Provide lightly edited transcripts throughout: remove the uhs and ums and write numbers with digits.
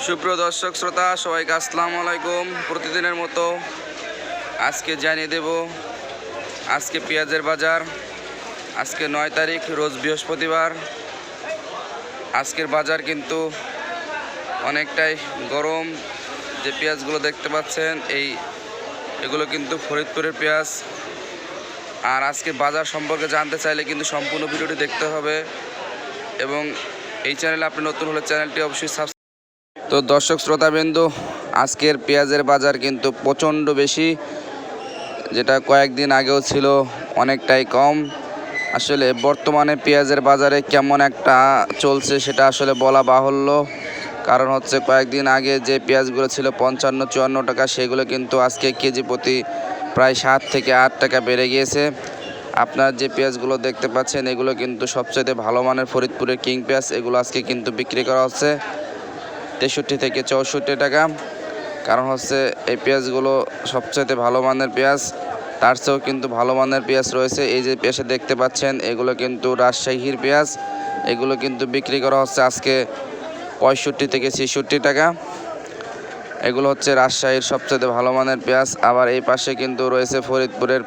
সুপ্রিয় দর্শক শ্রোতা সবাইকে আসসালামু আলাইকুম। প্রতিদিনের মতো আজকে জানিয়ে দেব আজকে পেঁয়াজের বাজার। আজকে 9 তারিখ, রোজ বৃহস্পতিবার। আজকের বাজার কিন্তু অনেকটাই গরম। যে পেঁয়াজগুলো দেখতে পাচ্ছেন এগুলো কিন্তু ফরিদপুরের পেঁয়াজ। আর আজকে বাজার সম্পর্কে জানতে চাইলে কিন্তু সম্পূর্ণ ভিডিওটি দেখতে হবে, এবং এই চ্যানেলে আপনি নতুন হলে চ্যানেলটি অবশ্যই সাবস্ক্রাইব। তো দর্শক শ্রোতাবিন্দু, আজকের পেঁয়াজের বাজার কিন্তু প্রচণ্ড বেশি, যেটা কয়েকদিন আগেও ছিল অনেকটাই কম। আসলে বর্তমানে পেঁয়াজের বাজারে কেমন একটা চলছে সেটা আসলে বলা বাহুল্য। কারণ হচ্ছে কয়েকদিন আগে যে পেঁয়াজগুলো ছিল 55-54 টাকা, সেগুলো কিন্তু আজকে কেজি প্রতি প্রায় 7 থেকে 8 টাকা বেড়ে গিয়েছে। আপনার যে পেঁয়াজগুলো দেখতে পাচ্ছেন এগুলো কিন্তু সবচেয়ে ভালো মানের ফরিদপুরের কিং পেঁয়াজ। এগুলো আজকে কিন্তু বিক্রি করা হচ্ছে 63 থেকে 64 টাকা। কারণ হচ্ছে এই পেঁয়াজগুলো সবচেয়ে ভালো মানের পেঁয়াজ। তার চেয়েও কিন্তু ভালো মানের পেঁয়াজ রয়েছে। এই যে পেঁয়াজ দেখতে পাচ্ছেন এগুলো কিন্তু রাজশাহীর পেঁয়াজ। এগুলো কিন্তু বিক্রি করা হচ্ছে আজকে 65 থেকে 66 টাকা। এগুলো হচ্ছে রাজশাহীর সবচেয়ে ভালো মানের পেঁয়াজ। আবার এই পাশে কিন্তু রয়েছে ফরিদপুরের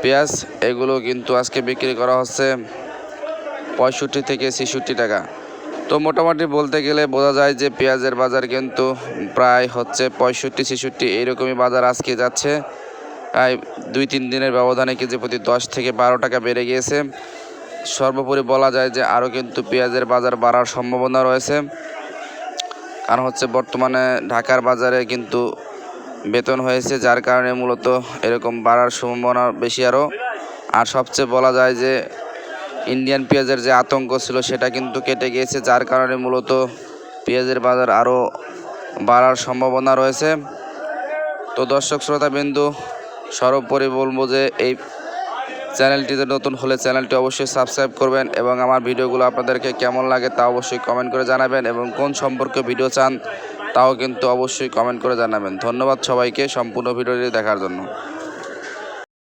পেঁয়াজ। এগুলো কিন্তু আজকে বিক্রি করা হচ্ছে 65 থেকে 66 টাকা। তো মোটামুটি বলতে গেলে বোঝা যায় যে পেঁয়াজের বাজার কিন্তু প্রায় হচ্ছে 65-66 এইরকমই বাজার আজকে যাচ্ছে। প্রায় 2-3 দিনের ব্যবধানে কেজি প্রতি 10 থেকে 12 টাকা বেড়ে গিয়েছে। সর্বোপরি বলা যায় যে আরও কিন্তু পেঁয়াজের বাজার বাড়ার সম্ভাবনা রয়েছে। কারণ হচ্ছে বর্তমানে ঢাকার বাজারে কিন্তু বেতন হয়েছে, যার কারণে মূলত এরকম বাড়ার সম্ভাবনা বেশি আরও। আর সবচেয়ে বলা যায় যে ইন্ডিয়ান পেঁয়াজের যে আতঙ্ক ছিল সেটা কিন্তু কেটে গিয়েছে, যার কারণে মূলত পেঁয়াজের বাজার আরও বাড়ার সম্ভাবনা রয়েছে। তো দর্শক শ্রোতাবিন্দু, সর্বোপরি বলবো যে এই চ্যানেলটিতে নতুন হলে চ্যানেলটি অবশ্যই সাবস্ক্রাইব করবেন, এবং আমার ভিডিওগুলো আপনাদেরকে কেমন লাগে তা অবশ্যই কমেন্ট করে জানাবেন, এবং কোন সম্পর্কে ভিডিও চান তাও কিন্তু অবশ্যই কমেন্ট করে জানাবেন। ধন্যবাদ সবাইকে সম্পূর্ণ ভিডিওটি দেখার জন্য।